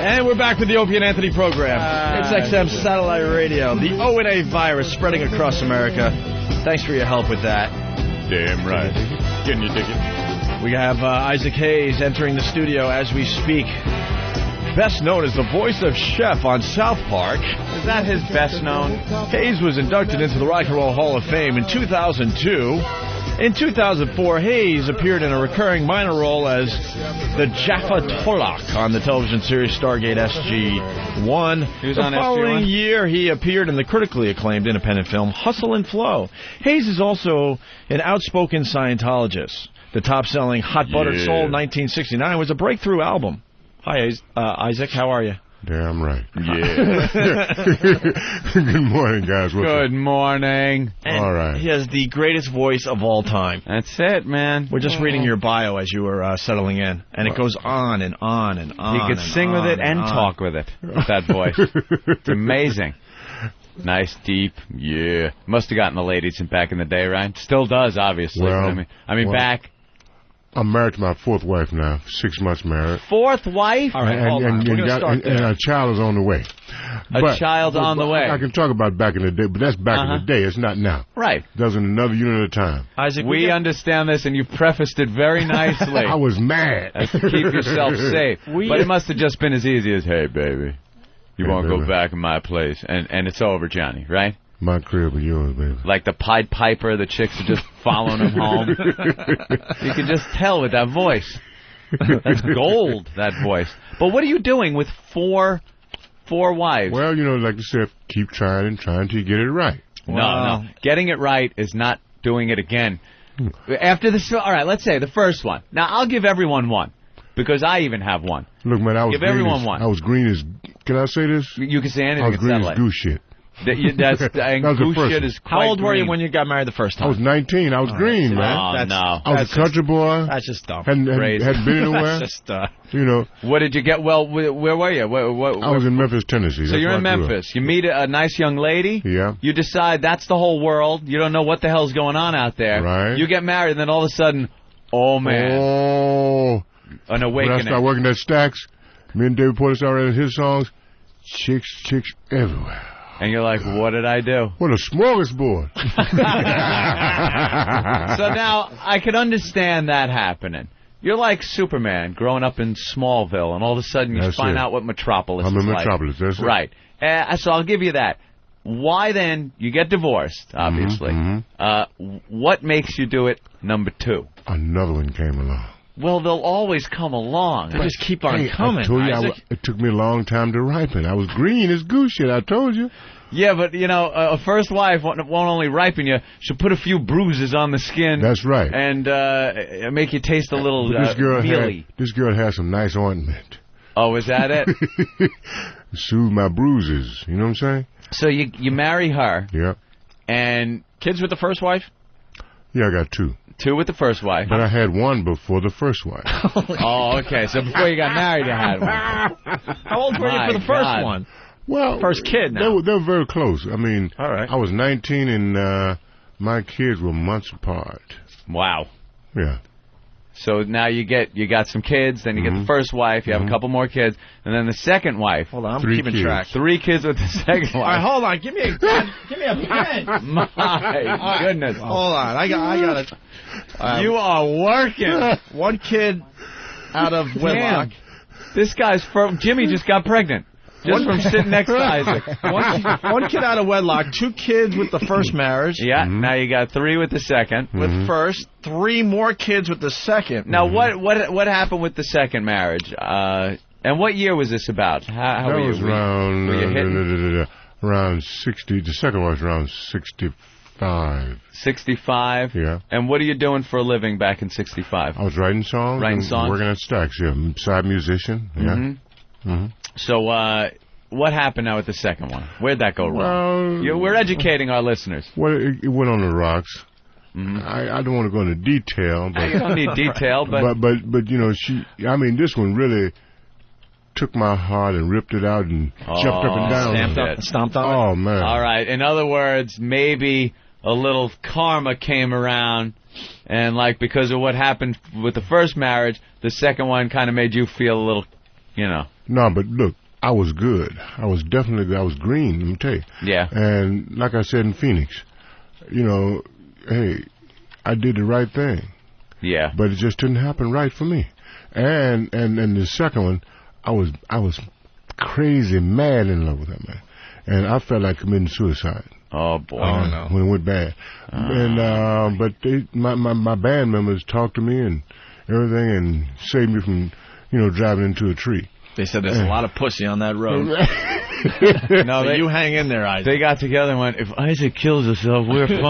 And we're back with the Opie and Anthony program. It's XM Satellite Radio. The O&A virus spreading across America. Thanks for your help with that. Damn right. Can you dig it? We have Isaac Hayes entering the studio as we speak. Best known as the voice of Chef on South Park. Is that his best known? Hayes was inducted into the Rock and Roll Hall of Fame in 2002. In 2004, Hayes appeared in a recurring minor role as the Jaffa Tolak on the television series Stargate SG-1. He was the on following SG-1? year, he appeared in the critically acclaimed independent film Hustle and Flow. Hayes is also an outspoken Scientologist. The top-selling Hot Buttered Soul 1969 was a breakthrough album. Hi, Isaac. How are you? Damn right. Yeah. Good morning, guys. Good morning. And all right. He has the greatest voice of all time. That's it, man. We're just reading your bio as you were settling in, and it goes on and on and on. He could sing with it and talk with it, with that voice. It's amazing. Nice, deep, yeah. Must have gotten the ladies back in the day, right? Still does, obviously. Well, I mean, back. I'm married to my fourth wife now, 6 months married. Fourth wife? All right, hold on. We're going to start there. And a child is on the way. A child's on the way. I can talk about back in the day, but that's back in the day. It's not now. Right. Does it another unit at a time. Isaac, we understand this, and you prefaced it very nicely. I was mad. To keep yourself safe. But it must have just been as easy as, hey, baby, you won't go back in my place. And it's over, Johnny, right? My crib or yours, baby. Like the Pied Piper, the chicks are just following him home. You can just tell with that voice. That's gold, that voice. But what are you doing with four wives? Well, you know, like I said, keep trying until you get it right. No. Getting it right is not doing it again. After the show, all right, let's say the first one. Now, I'll give everyone one, because I even have one. Look, man, I was give green everyone as, one. I was green as, can I say this? You can say anything. I was green as goose shit. That's goose shit is quite How old were you green. when you got married the first time? I was 19. I was green, man. Oh, no. I was a country boy. That's just dumb. Hadn't been anywhere. That's just, you know. What did you get? Well, where were you? I was in Memphis, Tennessee. So you're in Memphis. You meet a nice young lady. Yeah. You decide that's the whole world. You don't know what the hell's going on out there. Right. You get married, and then all of a sudden, oh, man. Oh. An awakening. When I started working at Stax, me and David Porter started his songs. Chicks everywhere. And you're like, what did I do? What a smorgasbord. So now, I could understand that happening. You're like Superman growing up in Smallville, and all of a sudden you find out what Metropolis is like. I'm in Metropolis, that's it. Right. So I'll give you that. Why then, you get divorced, obviously. What makes you do it number two? Another one came along. Well, they'll always come along. They just keep on coming. I told you, it took me a long time to ripen. I was green as goose shit, I told you. Yeah, but, you know, a first wife won't only ripen you, she'll put a few bruises on the skin. That's right. And make you taste a little mealy. This girl had some nice ointment. Oh, is that it? Soothe my bruises, you know what I'm saying? So you marry her. Yeah. And kids with the first wife? Yeah, I got two. Two with the first wife. But I had one before the first wife. Oh, okay. So before you got married, you had one. How old were you for the first one? Well, first kid now. They were very close. I mean, all right. I was 19 and my kids were months apart. Wow. Yeah. So now you got some kids, then you get the first wife, you have a couple more kids, and then the second wife. Hold on, I'm keeping track. 3 kids with the second wife. All right, hold on, give me a pen. My goodness. Hold on, I got it. You are working. One kid out of wedlock. This guy's Jimmy just got pregnant. Just from sitting next to Isaac. One kid out of wedlock, 2 kids with the first marriage. Yeah, now you got 3 with the second. With first, 3 more kids with the second. Now, what happened with the second marriage? And what year was this about? How that were was you? around 60. The second was around 65. 65? Yeah. And what are you doing for a living back in 65? I was writing songs. Writing songs? Working at Stax, yeah. Side musician, yeah. So, what happened now with the second one? Where'd that go wrong? Well, we're educating our listeners. Well, it went on the rocks. I don't want to go into detail. But, you don't need detail, but you know, this one really took my heart and ripped it out and jumped up and down. Stomped on it? Oh, man. All right. In other words, maybe a little karma came around, and because of what happened with the first marriage, the second one kind of made you feel a little, No, but look, I was good. I was definitely good. I was green, let me tell you. Yeah. And like I said in Phoenix, you know, hey, I did the right thing. Yeah. But it just didn't happen right for me. And the second one, I was crazy mad in love with that man. And I felt like committing suicide. Oh boy. When it went bad. And but my band members talked to me and everything and saved me from, you know, driving into a tree. They said there's a lot of pussy on that road. No, you hang in there, Isaac. They got together and went, if Isaac kills himself, we're fucked. You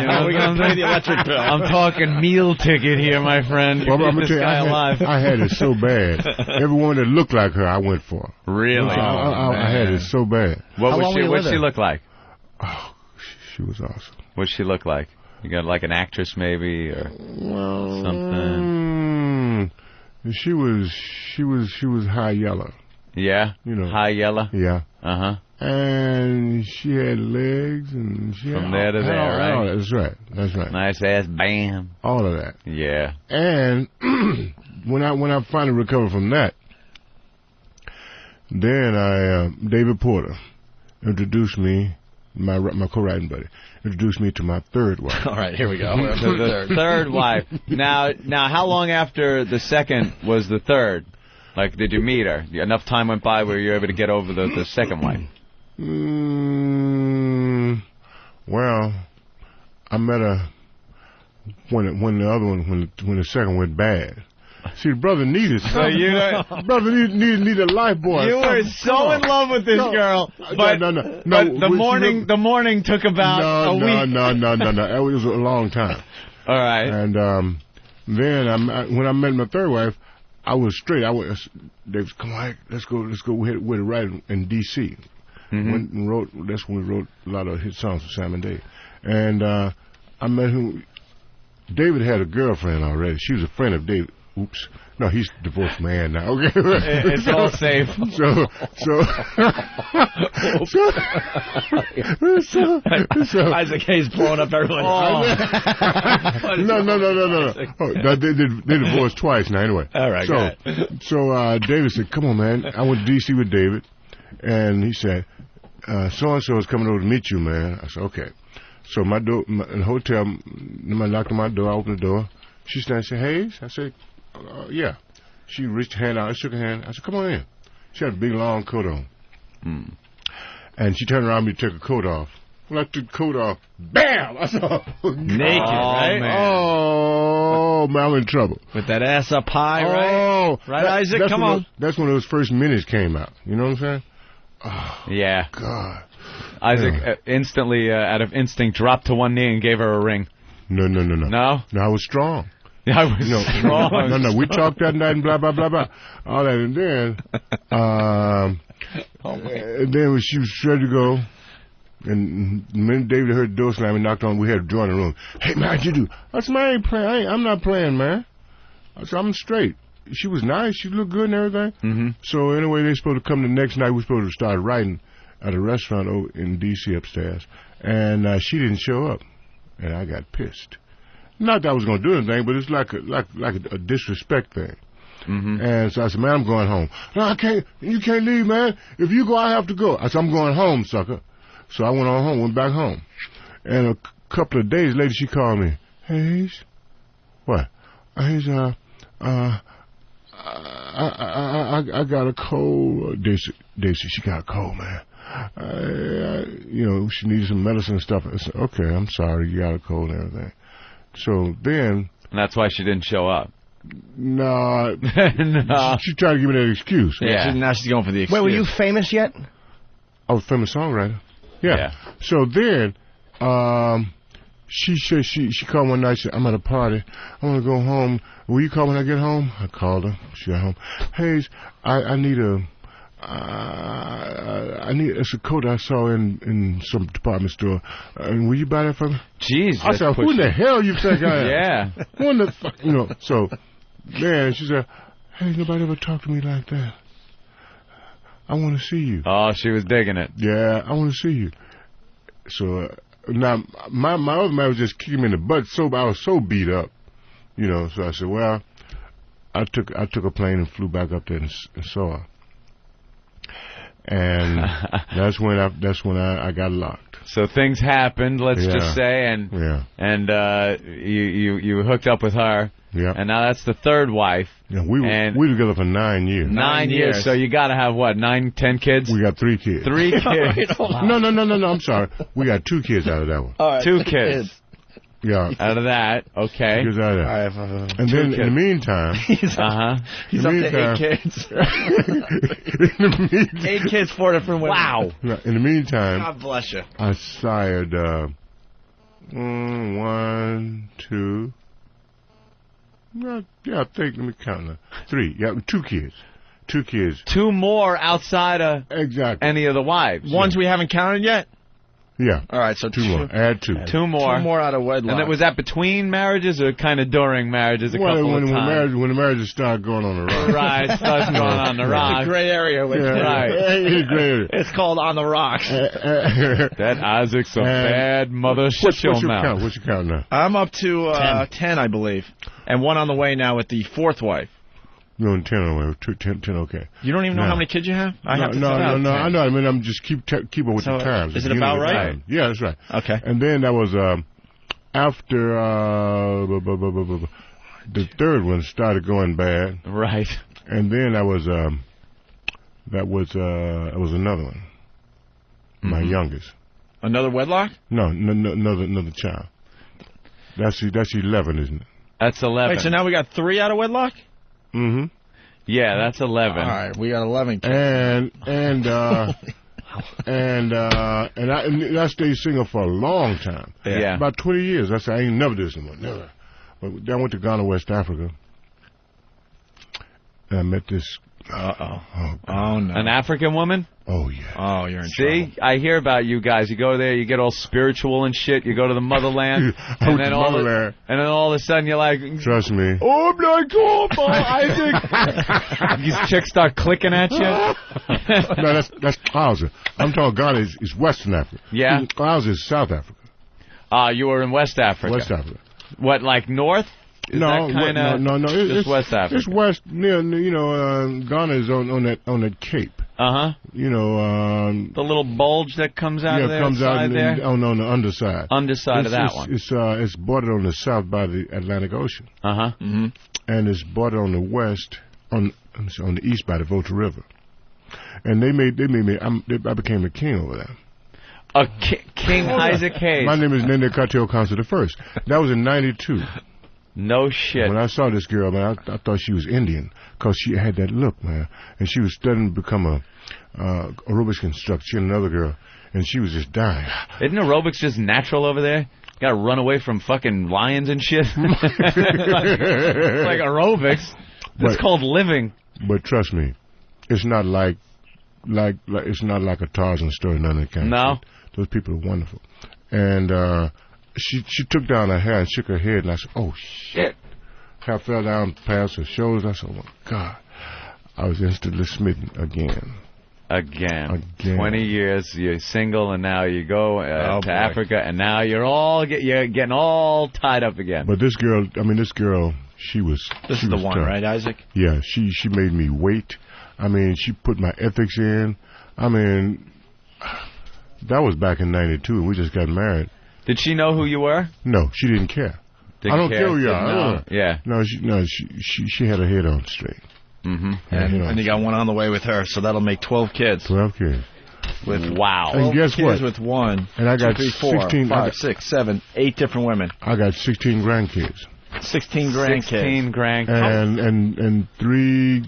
know, we're going to pay the electric bill. I'm talking meal ticket here, my friend. Well, I'm this tell you, guy alive. I had it so bad. Everyone that looked like her, I went for. Really? I had it so bad. What'd she look like? Oh, she was awesome. What'd she look like? You got like an actress maybe or something? She was high yellow. Yeah? You know. High yellow? Yeah. Uh-huh. And she had legs and she From had there to there, right? That's right. That's right. Nice ass bam. All of that. Yeah. And when I finally recovered from that, then David Porter introduced me, my co-writing buddy, introduced me to my third wife. All right, here we go. The third wife. Now, how long after the second was the third? Like, did you meet her? Enough time went by where you were able to get over the second wife? Well, I met her when the other one, when the second went bad. See, the brother needed something. Brother needed a life boy. You were so in love with this girl, but the morning took about a week. No. It was a long time. All right. And then when I met my third wife, I was straight. They was, come on, let's go with it right in D.C. Went and wrote. That's when we wrote a lot of hit songs for Sam and Dave. And I met him. David had a girlfriend already. She was a friend of David. Oops. No, he's a divorced man now. Okay. It's all safe. So Isaac Hayes blowing up everyone. No. They divorced twice now. Anyway. All right. So David said, "Come on, man. I went to D.C. with David," and he said, "So and so is coming over to meet you, man." I said, "Okay." So in the hotel, I knocked on my door. I opened the door. She said, "Hayes?" I said, "Yeah." She reached her hand out. I shook her hand. I said, "Come on in." She had a big long coat on. And she turned around and took her coat off. When I took the coat off, bam! I saw naked, right? Man. Oh, man, I'm in trouble. With that ass up high, right? Right, Isaac? Come on. That's when those first minutes came out. You know what I'm saying? Oh, yeah. God. Isaac instantly, out of instinct, dropped to one knee and gave her a ring. No. No? No, I was strong. I was strong. No. We talked that night and blah, blah, blah, blah. All that. And then, and then when she was ready to go, and the minute David heard the door slam and knocked on, we had to join the room. "Hey, man, how'd you do?" I said, "Man, I ain't playing. I'm not playing, man." I said, "I'm straight." She was nice. She looked good and everything. So anyway, they supposed to come the next night. We supposed to start writing at a restaurant in D.C. upstairs. And she didn't show up. And I got pissed. Not that I was going to do anything, but it's like a disrespect thing. And so I said, "Man, I'm going home." "No, I can't. You can't leave, man. If you go, I have to go." I said, "I'm going home, sucker." So I went on home, went back home. And a couple of days later, she called me. "Hayes?" "What?" "Hayes, I got a cold." Daisy, she got a cold, man. She needed some medicine and stuff. I said, "Okay, I'm sorry, you got a cold and everything." So then... And that's why she didn't show up. No. No. She tried to give me that excuse. Yeah. Now she's going for the excuse. Wait, were you famous yet? I was a famous songwriter. Yeah. So then, she said she called one night. She said, "I'm at a party. I want to go home. Will you call when I get home?" I called her. She got home. "Hayes, I need it's a coat I saw in some department store. Will you buy that for me?" Jeez. I said, "Who in the hell you think I am?" Yeah. Who in the fuck, So then she said, "Hey, nobody ever talked to me like that. I want to see you." Oh, she was digging it. "Yeah, I want to see you." So now my other man was just kicking me in the butt. So I was so beat up, So I said, "Well, I took a plane and flew back up there and saw her. And that's when I got locked. So things happened, let's just say, and you hooked up with her. Yeah. And now that's the third wife. Yeah, we were together for 9 years. 9 years. So you got to have what, 9, 10 kids? We got 3 kids. 3 kids. No. I'm sorry. We got 2 kids out of that one. All right, 2 kids. Yeah. Out of that, okay. Kids out of that. And then in the meantime, he's up to 8 kids. 8 kids, 4 different women. Wow. In the meantime, God bless you. I sired 1, 2. I think, let me count now. 3. Yeah, 2 kids. 2 kids. 2 more outside of any of the wives. Ones we haven't counted yet? Yeah. All right, so 2 more. Add 2. 2 more. 2 more out of wedlock. And was that between marriages or kind of during marriages a couple of times? When the marriages start going on the rocks. Right, starts going on the rocks. It's a gray area. Right. It's a gray area. It's called on the rocks. That Isaac's a bad mother. Shut your mouth. What's your count now? I'm up to 10, I believe. And 1 on the way now with the 4th wife. You're on 10 on the way. 10, okay. You don't even know how many kids you have? No. I know. I mean, I'm just keep up with the times. Is it about right? Yeah, that's right. Okay. And then that was after the 3rd one started going bad. Right. And then that was another one. My youngest. Another wedlock? No, another child. That's 11, isn't it? That's 11. Wait, so now we got 3 out of wedlock? Mm-hmm. Yeah, that's 11. All right, we got 11 kids. And I stayed single for a long time. Yeah. About 20 years. I said, I ain't never do this anymore. Never. But then I went to Ghana, West Africa. And I met this. Oh, no. An African woman? Oh, yeah. Oh, you're in trouble. See, I hear about you guys. You go there, you get all spiritual and shit. You go to the motherland. and then all of a sudden you're like, trust me. Oh, my God, Isaac. These chicks start clicking at you. No, that's Hausa. I'm talking Ghana is Western Africa. Yeah. Hausa is South Africa. You were in West Africa. West Africa. What, like north? No. It's West Africa. It's west near. Ghana is on that cape. The little bulge that comes out of there. Yeah, comes out there? on the underside. Underside of that one. It's bordered on the south by the Atlantic Ocean. Mm-hmm. And it's bordered on the west on the east by the Volta River. And they made me. I became a king over there. King Isaac Hayes. My name is Nene Cartel Council the First. That was in '92. No shit. When I saw this girl, man, I thought she was Indian because she had that look, man. And she was studying to become a aerobics instructor. She and another girl, and she was just dying. Isn't aerobics just natural over there? You gotta run away from fucking lions and shit. like aerobics. It's called living. But trust me, it's not like it's not like a Tarzan story, none of that kind of shit. Those people are wonderful. And she took down her hair and shook her head, and I said, oh, shit. Hair fell down past her shoulders. I said, oh, my God. I was instantly smitten again. Again. 20 years, you're single, and now you go to Africa, and now you're getting all tied up again. But this girl, she was... This is the one, right, Isaac? Yeah, she made me wait. I mean, she put my ethics in. I mean, that was back in '92, and we just got married. Did she know who you were? No, she didn't care. I don't care who you are. Yeah. No, she had her head on straight. Mm-hmm. And you got 1 on the way with her, so that'll make 12 kids. 12 kids. Wow. And guess kids what? with 1, and I got 2, 3, 4, 16, 5, 6, 7, 8 different women. I got 16 grandkids. 16 grandkids. 16 grandkids. And 3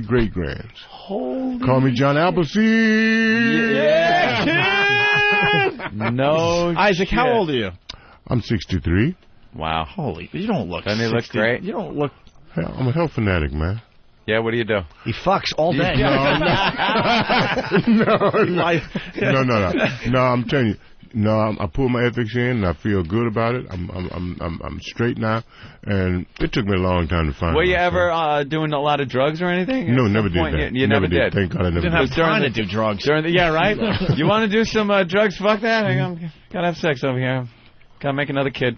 great grands. Holy Call me John Appleseed. Yeah. No. Isaac, shit. how old are you? I'm 63. Wow. Holy, you don't look. Doesn't he look great? You don't look. Hell, I'm a health fanatic, man. Yeah, what do you do? He fucks all day. No, I'm telling you. No, I pull my ethics in, and I feel good about it. I'm straight now, and it took me a long time to find. Were you ever doing a lot of drugs or anything? No, never did that. You never did. Thank God I never did. Didn't have time to do drugs. Yeah, right. You want to do some drugs? Fuck that. Gotta have sex over here. Gotta make another kid.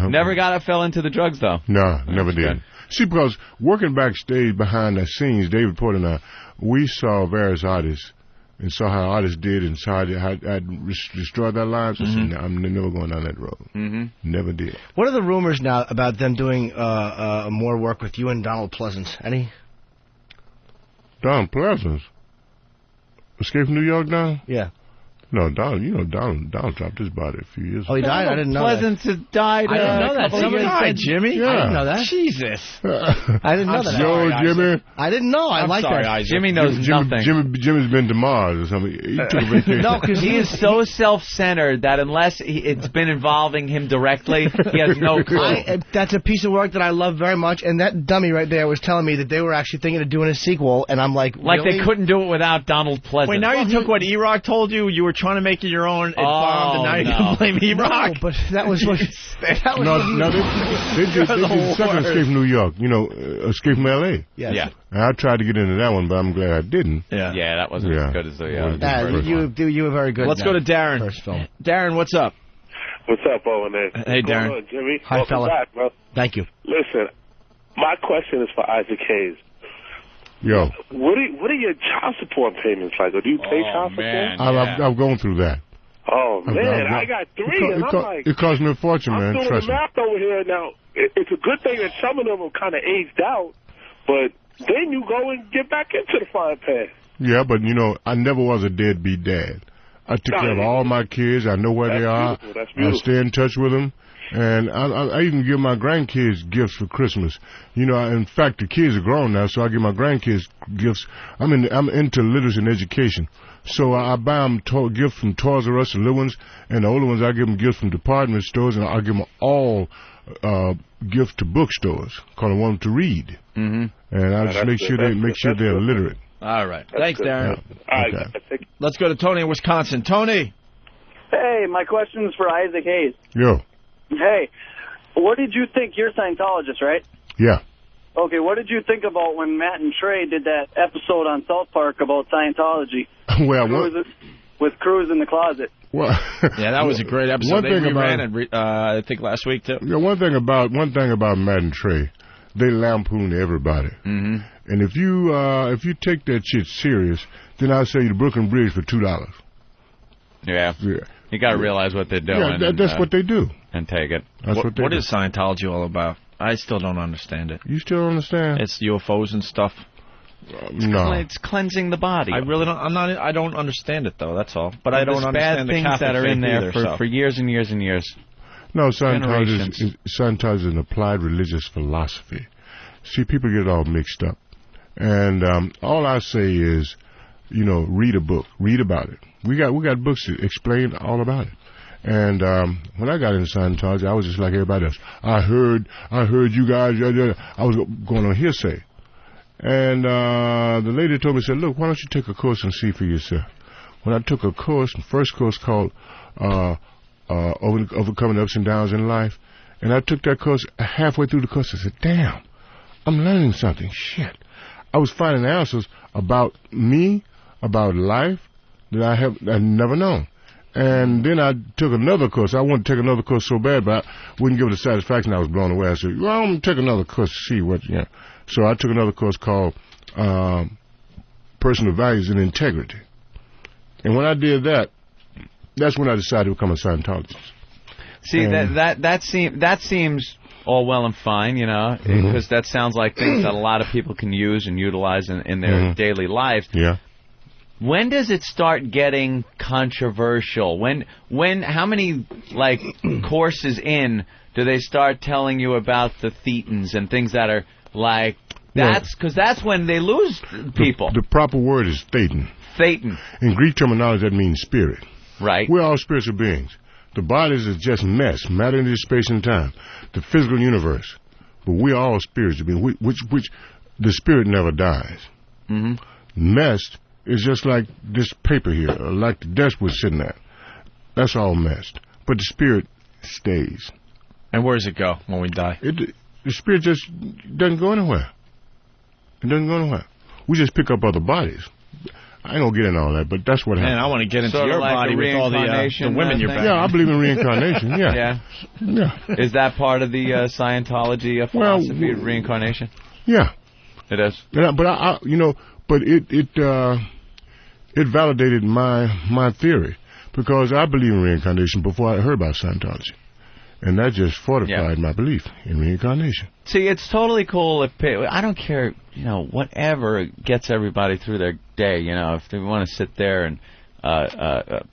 Never fell into the drugs though. No, never did. Good. See, because working backstage behind the scenes, David Porter and I, we saw various artists and saw how artists did and saw how I'd destroyed their lives. I said, I'm never going down that road. Never did. What are the rumors now about them doing more work with you and Donald Pleasance? Any? Donald Pleasance? Escape from New York now? Yeah. No, Donald dropped his body a few years ago. Oh, he died? I didn't know Pleasance has died. I didn't know that. Somebody died, Jimmy? Yeah. I didn't know that. Jesus. I didn't know that. Yo, Jimmy. I didn't know. I like that. Isaac. Jimmy knows nothing. Jimmy's been to Mars or something. He took a vacation. No, because He is so self-centered that unless it's been involving him directly, he has no clue. That's a piece of work that I love very much, and that dummy right there was telling me that they were actually thinking of doing a sequel, and I'm like, really? They couldn't do it without Donald Pleasance. Wait, now you took what E-Rock told you. You were trying to make it your own. It bombed, and now you're going to blame E-Rock. No, but that was what... that was No, they did the second Escape from New York. Escape from L.A. Yes. Yeah. And I tried to get into that one, but I'm glad I didn't. Yeah, that wasn't as good as the You were very good. Let's go to Darren. First film. Darren, what's up? What's up, Owen? Hey, Darren. Going on, Jimmy? Hi, Welcome fella. back, bro. Thank you. Listen, my question is for Isaac Hayes. Yo. What are your child support payments like? Or do you pay child support? I've gone through that. Oh, man, I got three, and I'm like... It cost me a fortune, I'm man. doing Trust the me. math over here. Now, it's a good thing that some of them are kind of aged out, but then you go and get back into the frying pan. Yeah, but, I never was a deadbeat dad. I took care of all my kids. I know where they are. That's beautiful. I stay in touch with them. And I even give my grandkids gifts for Christmas. In fact, the kids are grown now, so I give my grandkids gifts. I'm into literacy and education. So I buy them gifts from Toys R Us, the little ones, and the older ones I give them gifts from department stores, and I give them all gifts to bookstores, because I want them to read. And I just make sure they're literate. All right. Thanks, Darren. All right. Okay. Let's go to Tony in Wisconsin. Tony. Hey, my question is for Isaac Hayes. Yo. Hey, what did you think? You're a Scientologist, right? Yeah. Okay, what did you think about when Matt and Trey did that episode on South Park about Scientology? Well, with Cruz in the closet. Well, yeah, that was a great episode. One they thing reran about, it, I think last week too. Yeah, one thing about Matt and Trey, they lampoon everybody. And if you take that shit serious, then I'll sell you the Brooklyn Bridge for $2. Yeah. You got to realize what they're doing. Yeah, that's what they do. And take it. What is Scientology all about? I still don't understand it. You still don't understand? It's UFOs and stuff. No. It's cleansing the body. I really don't. I don't understand it though. That's all. But I don't understand bad the things Catholic that are in there either, for years and years and years. No, Scientology is an applied religious philosophy. See, people get it all mixed up. And all I say is, read a book. Read about it. We got books that explain all about it. And when I got into Scientology, I was just like everybody else. I heard you guys. I was going on hearsay. And the lady told me, said, look, why don't you take a course and see for yourself? When I took a course, the first course called Overcoming the Ups and Downs in Life, and I took that course, halfway through the course, I said, damn, I'm learning something. Shit. I was finding answers about me, about life, that I'd never known. And then I took another course. I wanted to take another course so bad, but I wouldn't give it the satisfaction. I was blown away. I said, well, I'm going to take another course to see what, So I took another course called Personal Values and Integrity. And when I did that, that's when I decided to become a Scientologist. See, that seems all well and fine, because that sounds like things that a lot of people can use and utilize in their daily lives. Yeah. When does it start getting controversial? How many courses in do they start telling you about the thetans and things that are like because that's when they lose people. The proper word is thetan. Thetan. In Greek terminology, that means spirit. Right. We're all spiritual beings. The bodies is just mess, matter into space and time, the physical universe. But we're all spiritual beings, which the spirit never dies. Messed is just like this paper here, like the desk we're sitting at. That's all messed. But the spirit stays. And where does it go when we die? The spirit just doesn't go anywhere. It doesn't go anywhere. We just pick up other bodies. I ain't gonna get into all that, but that's what happened. Man, I want to get into Sort of your like body a with all the reincarnation, women you're thing? banging. Yeah, I believe in reincarnation. Yeah. Yeah. Yeah. Is that part of the Scientology philosophy of reincarnation? Yeah. It is. But I but it validated my theory because I believe in reincarnation before I heard about Scientology, and that just fortified my belief in reincarnation. See, it's totally cool if I don't care, whatever gets everybody through their day. If they want to sit there and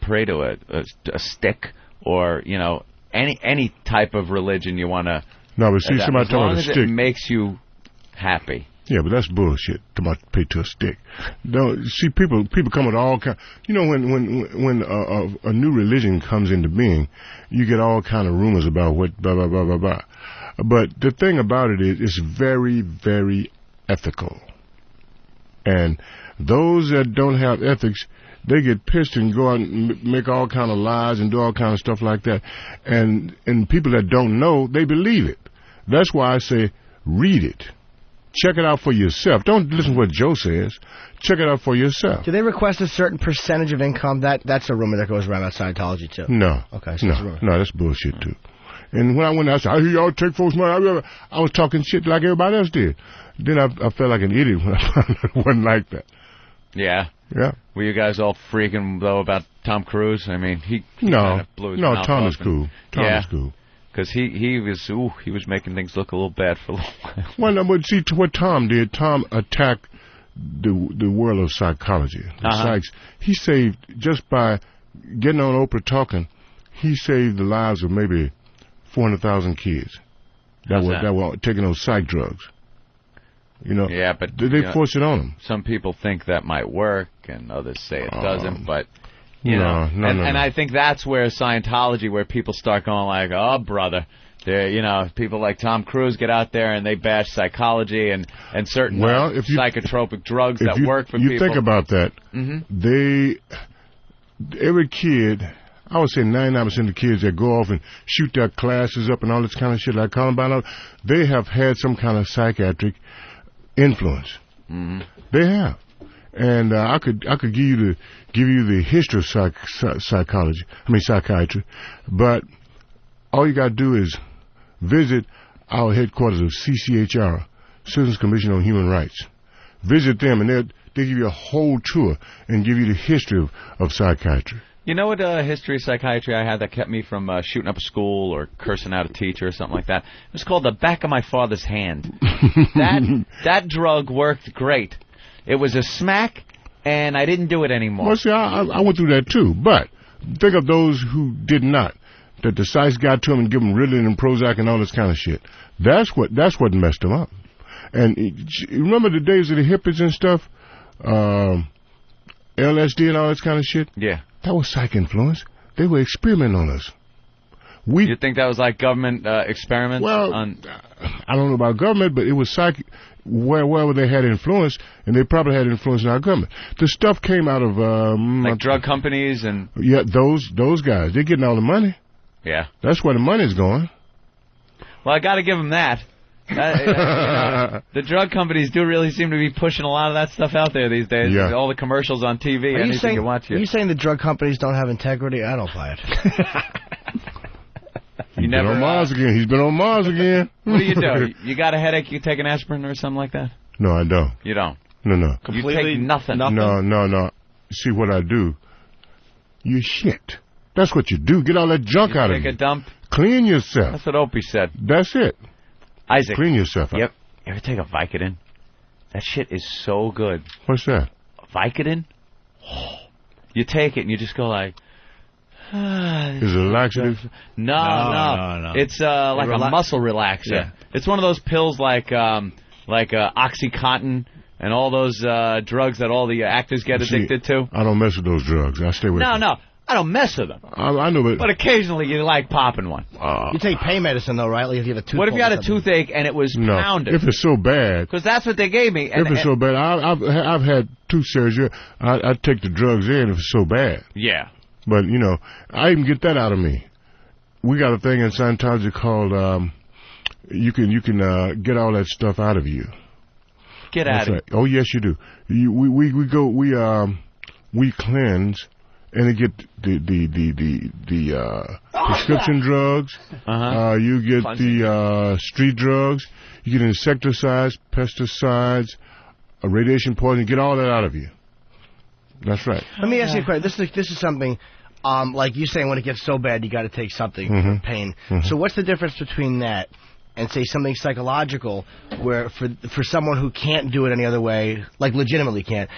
pray to a stick or any type of religion you want to. No, but see, somebody talking about a stick. It makes you happy. Yeah, but that's bullshit. About pay to a stick. Don't see people come with all kind. When a new religion comes into being, you get all kind of rumors about what blah blah blah blah blah. But the thing about it is, it's very very ethical. And those that don't have ethics, they get pissed and go out and make all kind of lies and do all kind of stuff like that. And people that don't know, they believe it. That's why I say read it. Check it out for yourself. Don't listen to what Joe says. Check it out for yourself. Do they request a certain percentage of income? That's a rumor that goes around about Scientology, too. No. Okay. So No, that's bullshit, too. And when I went out, I said, I hear y'all take folks' money. I was talking shit like everybody else did. Then I felt like an idiot when I found out it wasn't like that. Yeah. Yeah. Were you guys all freaking, though, about Tom Cruise? I mean, he kind of blew his mouth Tom open. is cool. Tom is cool. Because he was making things look a little bad for a little while. Well, no, but see, what Tom did, Tom attacked the world of psychology. The psychs. He saved, just by getting on Oprah talking, he saved the lives of maybe 400,000 kids that were taking those psych drugs. Yeah, but they force it on them. Some people think that might work, and others say it doesn't, but... No. And I think that's where Scientology, where people start going like, oh, brother, people like Tom Cruise get out there and they bash psychology and certain psychotropic drugs that work for people. You think about that, every kid, I would say 99% of the kids that go off and shoot their classes up and all this kind of shit like Columbine, they have had some kind of psychiatric influence. Mm-hmm. They have. And I could give you the history of psychiatry, but all you got to do is visit our headquarters of CCHR, Citizens Commission on Human Rights. Visit them, and they give you a whole tour and give you the history of psychiatry. You know what history of psychiatry I had that kept me from shooting up a school or cursing out a teacher or something like that? It was called the back of my father's hand. That drug worked great. It was a smack, and I didn't do it anymore. Well, see, I went through that too, but think of those who did not. That the psychs got to them and give them Ritalin and Prozac and all this kind of shit. That's what messed them up. And remember the days of the hippies and stuff, LSD and all this kind of shit. Yeah, that was psych influence. They were experimenting on us. You think that was like government experiments? Well, I don't know about government, but it was psych. Wherever they had influence, and they probably had influence in our government. The stuff came out of like drug companies and those guys. They're getting all the money. Yeah, that's where the money's going. Well, I got to give them that. The drug companies do really seem to be pushing a lot of that stuff out there these days. Yeah. All the commercials on TV, anything you watch. Are you saying the drug companies don't have integrity? I don't buy it. He's been on Mars again. He's been on Mars again. What do you do? You got a headache, you take an aspirin or something like that? No, I don't. You don't? No. Completely you take nothing? No. See what I do? You shit. That's what you do. Get all that junk out of you. Take a dump? Clean yourself. That's what Opie said. That's it. Isaac. Clean yourself up. Yep. You ever take a Vicodin? That shit is so good. What's that? Vicodin? You take it and you just go like... Is it a laxative? No. It's like a muscle relaxer. Yeah. It's one of those pills like OxyContin and all those drugs that all the actors get addicted to. I don't mess with those drugs. I stay with them. No. I don't mess with them. I know, but occasionally you like popping one. You take pain medicine, though, right? Like if you have a toothache. What if you had a toothache and it was pounded? If it's so bad. Because that's what they gave me. If it's so bad. I've had tooth surgery. I take the drugs in if it's so bad. Yeah. But, I even get that out of me. We got a thing in Scientology called, you can get all that stuff out of you. Get out of it. Oh, yes, you do. We we cleanse, and they get the prescription drugs. You get the street drugs. You get insecticides, pesticides, radiation poison. Get all that out of you. That's right. Let me ask you a question. This is something, like you saying, when it gets so bad, you got to take something for pain. So what's the difference between that and say something psychological, where for someone who can't do it any other way, like legitimately can't,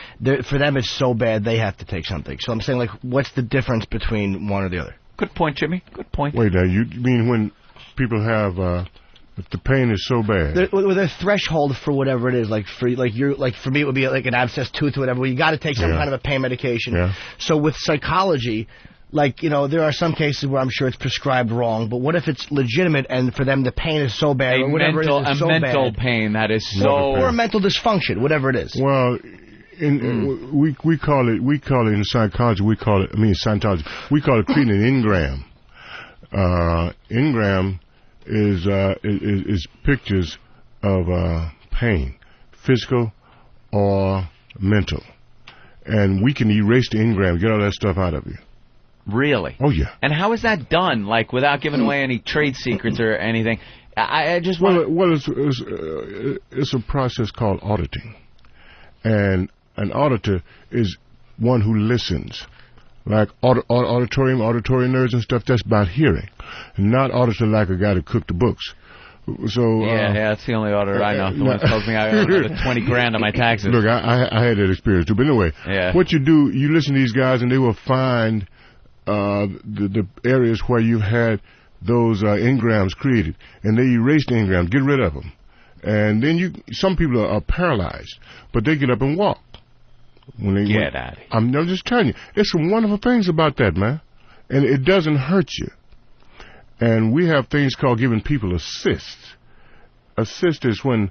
for them it's so bad they have to take something. So I'm saying, like, what's the difference between one or the other? Good point, Jimmy. Good point. Wait, now you mean when people have if the pain is so bad? With a threshold for whatever it is, like for me it would be like an abscessed tooth or whatever, where you got to take some kind of a pain medication. Yeah. So with psychology, like, there are some cases where I'm sure it's prescribed wrong, but what if it's legitimate and for them the pain is so bad, or whatever it is so bad? A mental pain that is so... Or a mental dysfunction, whatever it is. Well, we call it in psychology, Scientology, we call it creating an engram. Engram is pictures of pain, physical or mental. And we can erase the engram, get all that stuff out of you. Really? Oh, yeah. And how is that done, like, without giving away any trade secrets or anything? I just want... Well, it's a process called auditing. And an auditor is one who listens. Like auditory nerds and stuff, that's about hearing. Not auditor like a guy that cooked the books. So yeah, that's the only auditor I know. The one that tells me I owe another $20,000 on my taxes. Look, I had that experience too. But anyway, what you do, you listen to these guys, and they will find the areas where you've had those engrams created, and they erase the engrams, get rid of them, and then some people are paralyzed, but they get up and walk. Get out of here. I'm just telling you, there's some wonderful things about that, man, and it doesn't hurt you. And we have things called giving people assists. Assist is when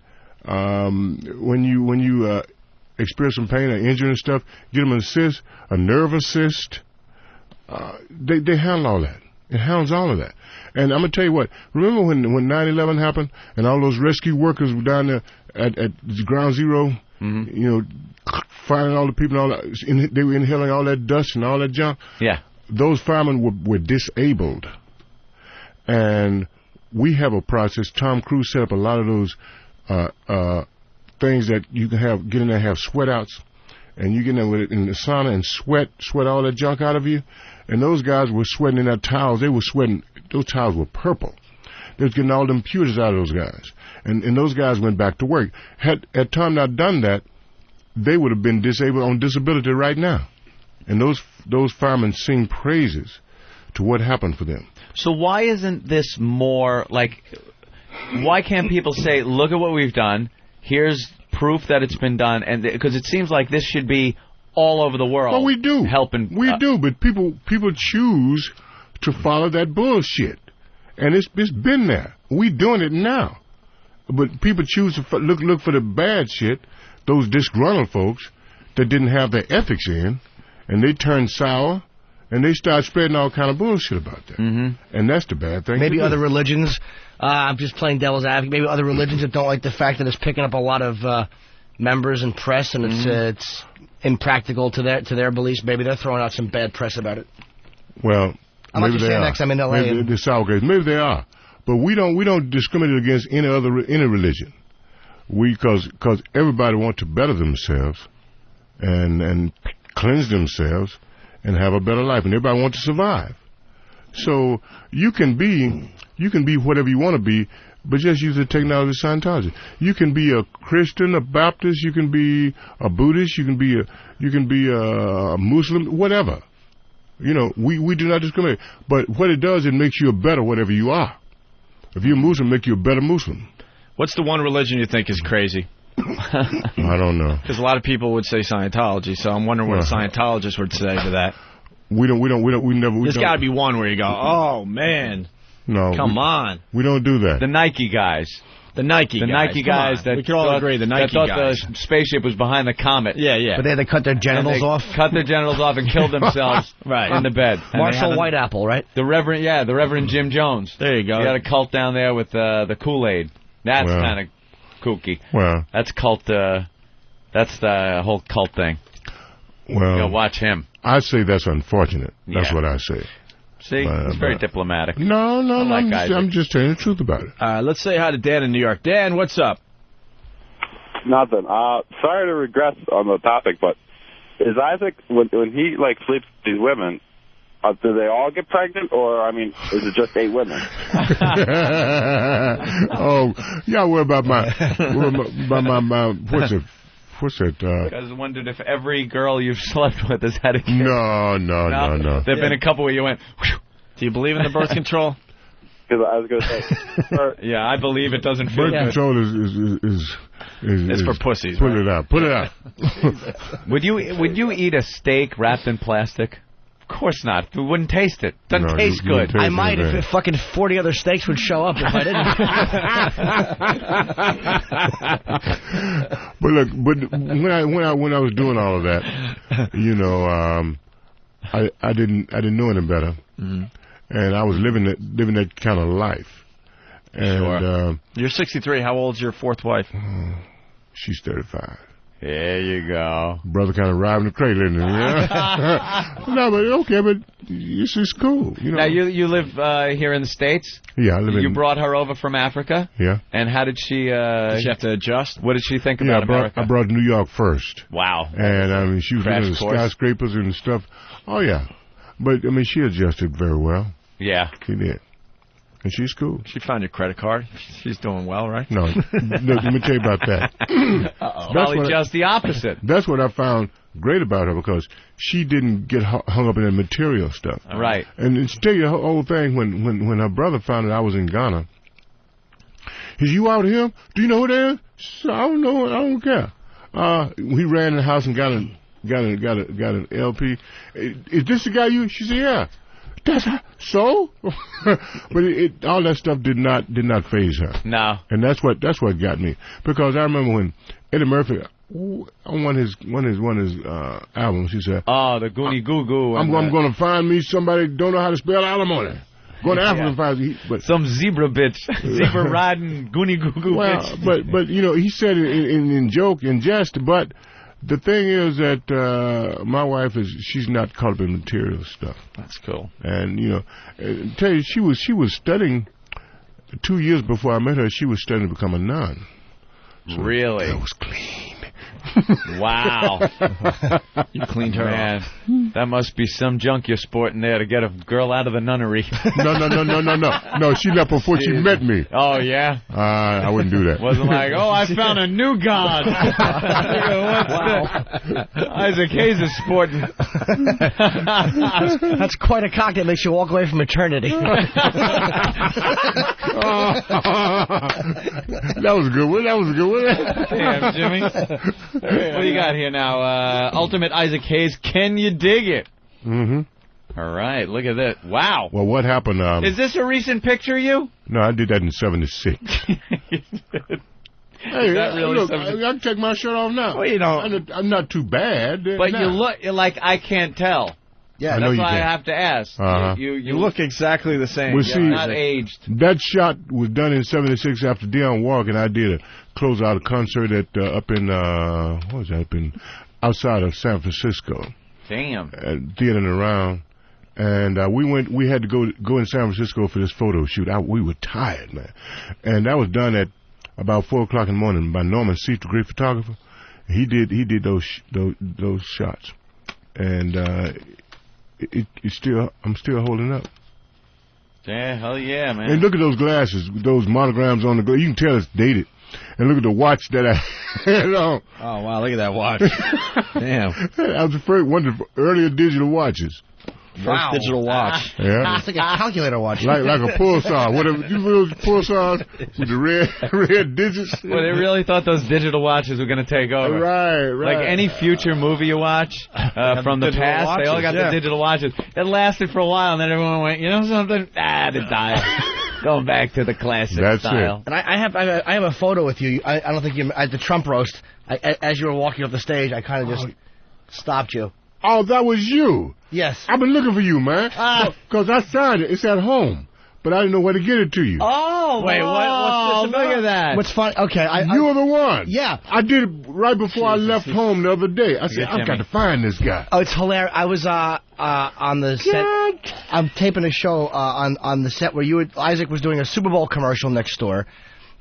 you experience some pain or injury and stuff, give them an assist, a nerve assist. They handle all that. It handles all of that. And I'm going to tell you what, remember when 9/11 happened and all those rescue workers were down there at ground zero, finding all the people, and all that, they were inhaling all that dust and all that junk? Yeah. Those firemen were disabled. And we have a process. Tom Cruise set up a lot of those things that you can get in there and have sweat outs. And you get in there with it in the sauna and sweat all that junk out of you. And those guys were sweating in their towels. They were sweating. Those towels were purple. They was getting all the impurities out of those guys. And those guys went back to work. Had Tom not done that, they would have been disabled on disability right now. And those firemen sing praises to what happened for them. So why isn't this more like, why can't people say, look at what we've done, here's proof that it's been done, and because it seems like this should be all over the world. Well, we do. Helping. We do, but people choose to follow that bullshit. And it's been there. We doing it now. But people choose to look for the bad shit, those disgruntled folks that didn't have their ethics in, and they turn sour. And they start spreading all kind of bullshit about that. Mm-hmm. And that's the bad thing. Maybe other religions, I'm just playing devil's advocate, maybe other religions that don't like the fact that it's picking up a lot of members and press, and it's impractical to their beliefs. Maybe they're throwing out some bad press about it. Well, I'm maybe they are. Next I'm in L.A. Maybe the sour grapes. Maybe they are. But we don't discriminate against any religion. Because everybody wants to better themselves and cleanse themselves and have a better life, and everybody wants to survive. So you can be whatever you want to be, but just use the technology of Scientology. You can be a Christian, a Baptist, you can be a Buddhist, you can be a Muslim, whatever. We do not discriminate. But what it does, it makes you a better whatever you are. If you're a Muslim, it makes you a better Muslim. What's the one religion you think is crazy? I don't know. Because a lot of people would say Scientology, so I'm wondering what a Scientologist would say to that. We never. There's got to be one where you go, oh man, no, come on. We don't do that. The Nike guys. The Nike guys that we could all agree. The Nike guys. The spaceship was behind the comet. Yeah. But they had to cut their genitals off. Cut their genitals off and killed themselves in the bed. Marshall Whiteapple, right? The Reverend Jim Jones. There you go. He had a cult down there with the Kool-Aid. That's kind of kooky. Well, that's cult. That's the whole cult thing. Well, watch him. I say that's unfortunate. That's Yeah. what I say. See, he's very diplomatic. No, like I'm just telling the truth about it. Let's say hi to Dan in New York. Dan, what's up? Nothing. Sorry to regress on the topic, but is Isaac, when he sleeps with these women, do they all get pregnant, or is it just 8 women? Oh, y'all worry about my what's it? Because I wondered if every girl you've slept with has had a kid. No. There've been a couple where you went. Whew. Do you believe in the birth control? Because I was going to say. Yeah, I believe it doesn't feel Birth good. control is It's for pussies. Put right? it out. Put it out. Would you eat a steak wrapped in plastic? Of course not. We wouldn't taste it. Doesn't taste you good. taste I might it, if fucking 40 other steaks would show up if I didn't. But look, when I was doing all of that, I didn't know any better, and I was living that kind of life. And You're 63. How old's your fourth wife? she's 35. There you go. Brother kind of riding the cradle in there. Yeah? No, but okay, but it's cool. Now you live here in the States. Yeah, I live in. You brought her over from Africa. Yeah. And how did she? Did she have to adjust? What did she think about America? I brought New York first. Wow. And she was Crash in the course. skyscrapers and stuff. Oh yeah, but she adjusted very well. Yeah. She did. And she's cool. She found your credit card. She's doing well, right? No, let me tell you about that. Probably just the opposite. That's what I found great about her, because she didn't get hung up in that material stuff. Right. And to tell you the whole thing, when her brother found out I was in Ghana, he said, "You out here? Do you know who that is?" She said, "I don't know. I don't care." He ran in the house and got an LP. Is this the guy you? She said, "Yeah." That's so, but all that stuff did not faze her. No. And that's what got me, because I remember when Eddie Murphy on one of his albums, he said, "Oh, the Goonie Goo Goo." I'm going to find me somebody who don't know how to spell alimony. Going to Africa and find some zebra bitch, zebra riding Goonie Goo Goo bitch. But he said it in joke, in jest, but. The thing is that my wife she's not caught up in material stuff. That's cool. And tell you, she was studying 2 years before I met her. She was studying to become a nun. So really? That was clean. Wow. You cleaned her Man, off. that must be some junk you're sporting there to get a girl out of the nunnery. No, she left before she met me. Oh, yeah? I wouldn't do that. Wasn't like, oh, I found a new god. Isaac Hayes is sporting. That's quite a cock that makes you walk away from eternity. That was a good one. Damn, Jimmy. What do you got here now? Ultimate Isaac Hayes. Can you dig it? Mm-hmm. All right, look at that. Wow. Well, what happened? Is this a recent picture of you? No, I did that in '76. Hey, really look, I can take my shirt off now. Well, I'm not too bad. But you look like I can't tell. Yeah, I know that's you why can. I have to ask. Uh-huh. You look exactly the same. Well, You're see, not aged. that shot was done in '76 after Dionne Warwick and I did a close out a concert at up in what was that? Up in outside of San Francisco. Damn. At Theater and Around, and we had to go in San Francisco for this photo shoot. We were tired, man, and that was done at about 4:00 in the morning by Norman Seif, the great photographer. He did those shots, and I'm still holding up. Yeah, hell yeah, man. And look at those glasses, those monograms on the glass. You can tell it's dated. And look at the watch that I had on. Oh, wow, look at that watch. Damn. I was one of the earlier digital watches. First digital watch. Yeah. It's like a calculator watch. Like a pulsar. Whatever. You remember those pulsars with the red digits? Well, they really thought those digital watches were going to take over. Right. Like any future movie you watch from the past, watches, they all got the digital watches. It lasted for a while, and then everyone went, you know something? It died. Going back to the classic That's style. it. And I have a photo with you. I don't think you at the Trump roast. As you were walking up the stage, I kind of just stopped you. Oh, that was you. Yes. I've been looking for you, man. Because I signed it. It's at home. but I didn't know where to get it to you. Oh, wait, what's this? Look at that. What's fun? Okay, You're the one. Yeah. I did it right before I left home the other day. I said, I've got to find this guy. Oh, it's hilarious. I was on the set. I'm taping a show on the set where Isaac was doing a Super Bowl commercial next door.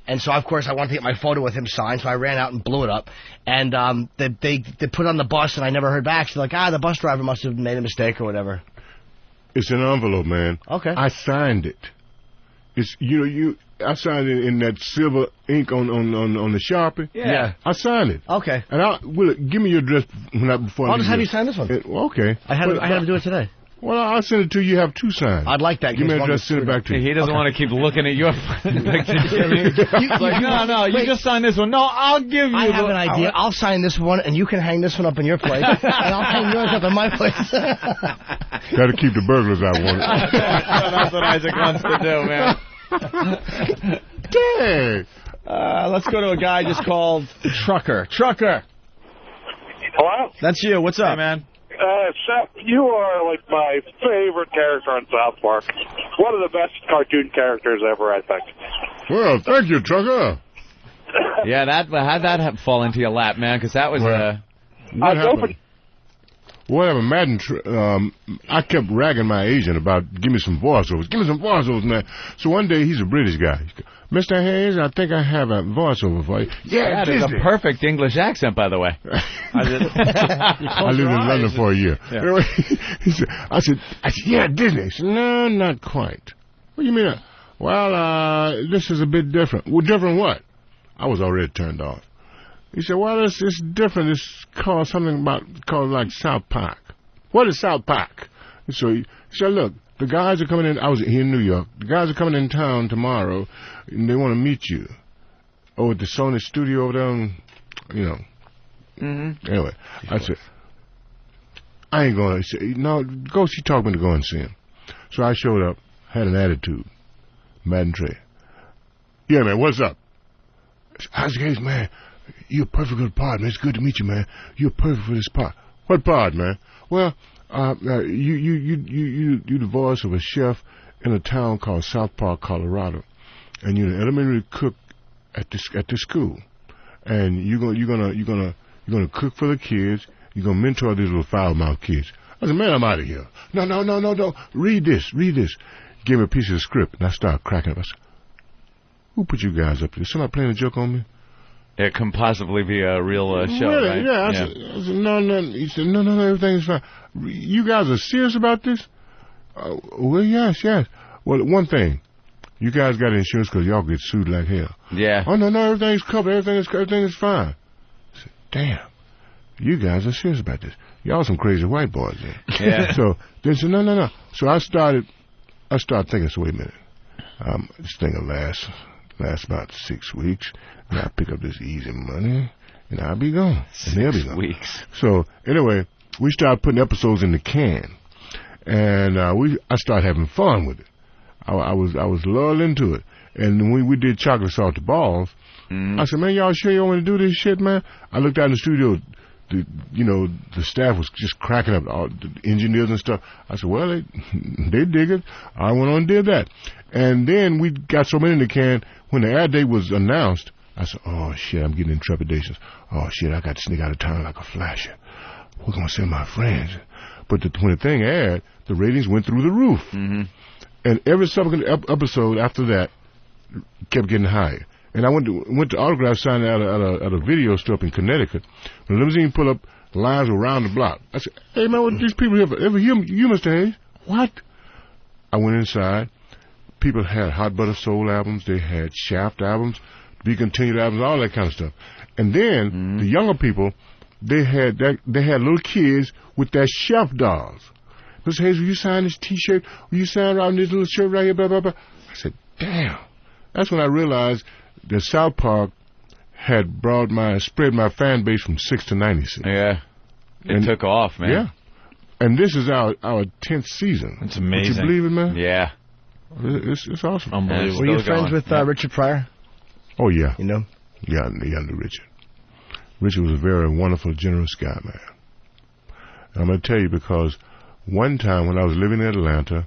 And so, of course, I wanted to get my photo with him signed, so I ran out and blew it up. And they put it on the bus, and I never heard back. So like, the bus driver must have made a mistake or whatever. It's an envelope, man. Okay. I signed it. It's I signed it in that silver ink on the Sharpie. Yeah. I signed it. Okay. And give me your address before. I'll just have you sign this one. Okay. I had to do it today. Well, I'll send it to you. You have 2 signed. I'd like that. Give me your address, send it back to you. He doesn't want to keep looking at your picture. Like, no, you just sign this one. No, I'll give you. I have an idea. I'll sign this one, and you can hang this one up in your place, and I'll hang yours up in my place. Got to keep the burglars out. That's what Isaac wants to do, man. Dang. Let's go to a guy just called Trucker. Trucker. Hello? That's you. What's up, Hey, man? Seth, you are like my favorite character on South Park. One of the best cartoon characters ever, I think. Well, thank you, Trucker. Yeah, how'd that fall into your lap, man? Because that was What happened? Whatever, Madden, I kept ragging my agent about, give me some voiceovers, man. So one day, he's a British guy. Mr. Hayes, I think I have a voiceover for you. Yeah, that is a perfect English accent, by the way. I lived in London for a year. Yeah. Anyway, I said, yeah, Disney. He said, no, not quite. What do you mean? Well, this is a bit different. Well, different what? I was already turned off. He said, well, it's different. It's called called like South Park. What is South Park? And so he said, look, the guys are coming in. I was here in New York. The guys are coming in town tomorrow, and they want to meet you. Oh, at the Sony studio over there, Anyway, I said, I ain't going. He said, no, go. She talked me to go and see him. So I showed up, had an attitude. Madden Trey. Yeah, man, what's up? Isaac Hayes, man, you're a perfect good part, man. It's good to meet you, man. You're perfect for this part. What part, man? Well, you the voice of a chef in a town called South Park, Colorado, and you're an elementary cook at this school, and you're gonna cook for the kids. You're gonna mentor these little foul-mouthed kids. I said, man, I'm out of here. No. Read this. Give me a piece of the script, and I started cracking up. I said, who put you guys up here? Somebody playing a joke on me? It can possibly be a real show, really? right? Yeah. I said, no. He said, no, everything's fine. You guys are serious about this? Well, yes. Well, one thing. You guys got insurance because y'all get sued like hell. Yeah. Oh, no, everything's covered. Everything is fine. I said, damn. You guys are serious about this. Y'all some crazy white boys then. Yeah. So they said, no. So I started thinking, so wait a minute. This thing will last about 6 weeks. And I'll pick up this easy money, and I'll be gone. And they'll be gone. 6 weeks. So anyway, we started putting episodes in the can, and I started having fun with it. I was lulled into it. And when we did Chocolate Salted Balls, I said, man, y'all sure you want to do this shit, man? I looked out in the studio. The staff was just cracking up, all the engineers and stuff. I said, well, they dig it. I went on and did that. And then we got so many in the can, when the air date was announced, I said, oh, shit, I'm getting in trepidations. Oh, shit, I got to sneak out of town like a flasher. We're going to send my friends. But when the thing aired, the ratings went through the roof. Mm-hmm. And every subsequent episode after that kept getting higher. And I went to autograph signing at a video store up in Connecticut. When the limousine pulled up, the lines were around the block. I said, hey, man, what these people here for? Ever hear you, Mr. Hayes? What? I went inside. People had Hot Butter Soul albums. They had Shaft albums, Be Continued albums, all that kind of stuff. And then the younger people, they had little kids with their chef dolls. Mr. Hayes, will you sign this T-shirt? Will you sign around this little shirt right here? Blah, blah, blah. I said, damn. That's when I realized that South Park had spread my fan base from 6 to 96. Yeah. It took off, man. Yeah. And this is our 10th season. That's amazing. Would you believe it, man? Yeah. It's awesome. Unbelievable. Were you friends with Richard Pryor? Oh, yeah. You know? Yeah, I knew Richard. Richard was a very wonderful, generous guy, man. And I'm going to tell you because one time when I was living in Atlanta,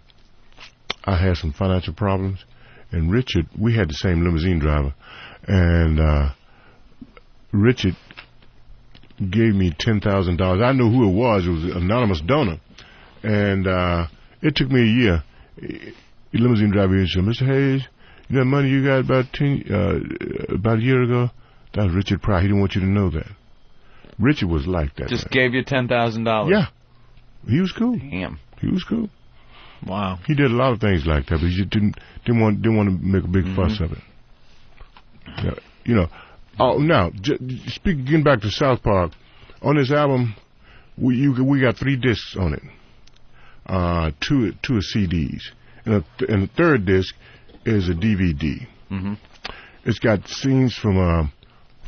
I had some financial problems, and Richard, we had the same limousine driver, and Richard gave me $10,000. I knew who it was. It was an anonymous donor, and it took me a year. The limousine driver said, "Mr. Hayes, you know that money you got about a year ago? That was Richard Pryor. He didn't want you to know that." Richard was like that. Just man. gave you $10,000. Yeah, he was cool. Damn. He was cool. Wow. He did a lot of things like that, but he just didn't want to make a big fuss of it. Yeah, you know. Oh, now getting back to South Park, on this album, we got 3 discs on it. Two are CDs, and the third disc is a DVD. Mm-hmm. It's got scenes from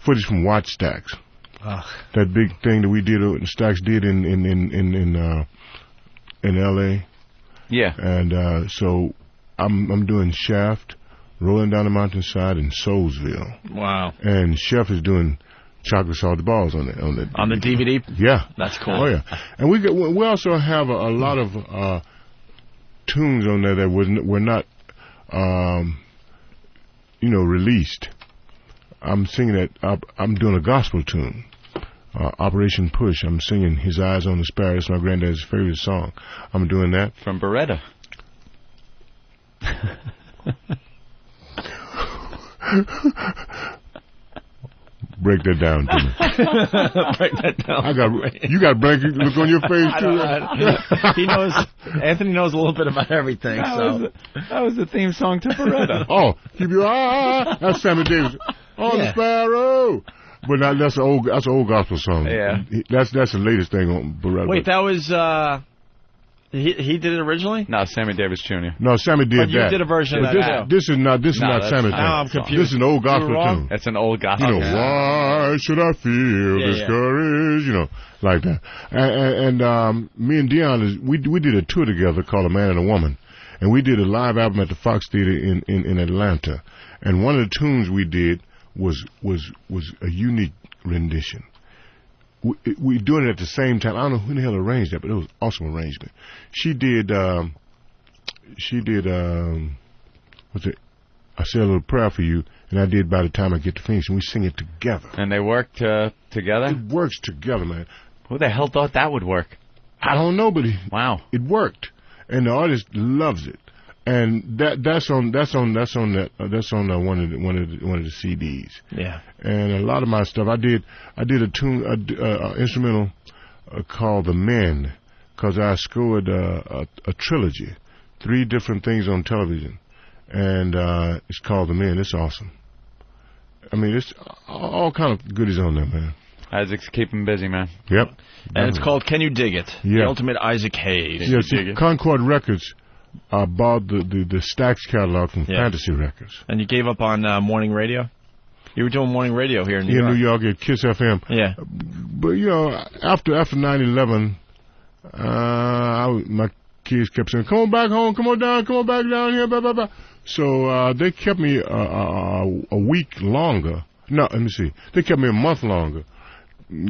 footage from Watch Stacks. That big thing that we did, Stacks did in L.A. Yeah. And so I'm doing Shaft, Rolling Down the Mountainside, and Soulsville. Wow. And Chef is doing Chocolate Salted Balls on the DVD. Yeah, that's cool. Oh yeah, and we also have a lot of tunes on there that were not released. I'm singing that. I'm doing a gospel tune. Operation Push. I'm singing His Eyes on the Sparrow. It's my granddad's favorite song. I'm doing that. From Beretta. Break that down to me. Break that down. You got a blank look on your face too. He knows. Anthony knows a little bit about everything. That was the theme song to Beretta. Oh, keep your eye. That's Sammy Davis. On the Sparrow. But that's an old gospel song. Yeah. That's the latest thing on Beretta. Wait, that was he did it originally? No, Sammy Davis Jr. No, Sammy did but that. You did a version of that. This is not Sammy. Now I'm confused. This is an old gospel tune. That's an old gospel. You know, why should I feel discouraged? You know, like that. And me and Dion we did a tour together called A Man and a Woman, and we did a live album at the Fox Theater in Atlanta. And one of the tunes we did was a unique rendition. We doing it at the same time. I don't know who the hell arranged that, but it was awesome arrangement. She did what's it? I Say a Little Prayer for You, and I did By the Time I Get to Phoenix, and we sing it together. And they worked together? It works together, man. Who the hell thought that would work? I don't know, but it worked, and the artist loves it. And that's on one of the CDs. Yeah. And a lot of my stuff, I did a tune, instrumental called The Men, because I scored a trilogy, 3 different things on television, and it's called The Men. It's awesome. I mean, it's all kind of goodies on there, man. Isaac's keeping busy, man. Yep. And it's called Can You Dig It? Yeah. The Ultimate Isaac Hayes. Yeah, see, Concord Records bought the Stax catalog from Fantasy Records. And you gave up on morning radio? You were doing morning radio here in New York. In New York at KISS FM. Yeah. But, you know, after 9/11, my kids kept saying, come on back home, come on back down here, blah, blah, blah. So they kept me a week longer. No, let me see. They kept me a month longer,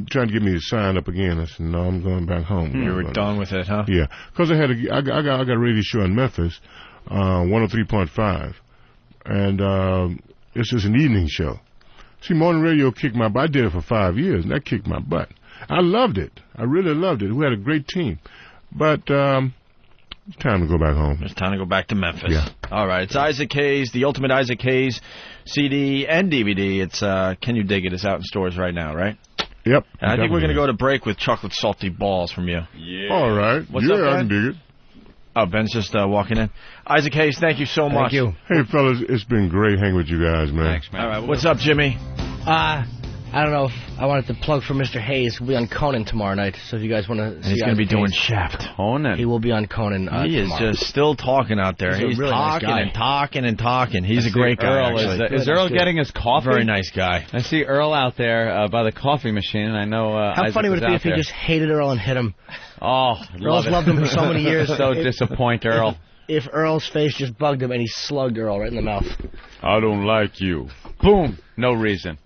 trying to get me to sign up again. I said, no, I'm going back home. You were done with it, huh? Yeah, because I got a radio show in Memphis, 103.5, and it's just an evening show. See, morning radio kicked my butt. I did it for 5 years, and that kicked my butt. I loved it. I really loved it. We had a great team. But it's time to go back home. It's time to go back to Memphis. Yeah. All right. It's Isaac Hayes, the Ultimate Isaac Hayes CD and DVD. It's Can You Dig It? It's out in stores right now, right? Yep. And I think we're going to go to break with Chocolate Salty Balls from you. Yeah. All right. What's up, Ben? I can dig it. Oh, Ben's just walking in. Isaac Hayes, thank you so much. Thank you. Hey, fellas, it's been great hanging with you guys, man. Thanks, man. All right. What's up, Jimmy? I don't know if I wanted to plug for Mr. Hayes. He'll be on Conan tomorrow night, so if you guys want to see He's going to be Isaac doing Hayes, Shaft. Conan. he will be on Conan He is tomorrow. just still talking out there. He's a He's really nice talking guy. and talking and talking. He's a great guy, Earl actually. is Earl getting his coffee? Very nice guy. I see Earl out there by the coffee machine, and I know How Isaac funny would is it be out if he there. just hated Earl and hit him? Oh, Earl's loved him for so many years. So disappoint Earl. If Earl's face just bugged him and he slugged Earl right in the mouth. I don't like you. Boom. No reason.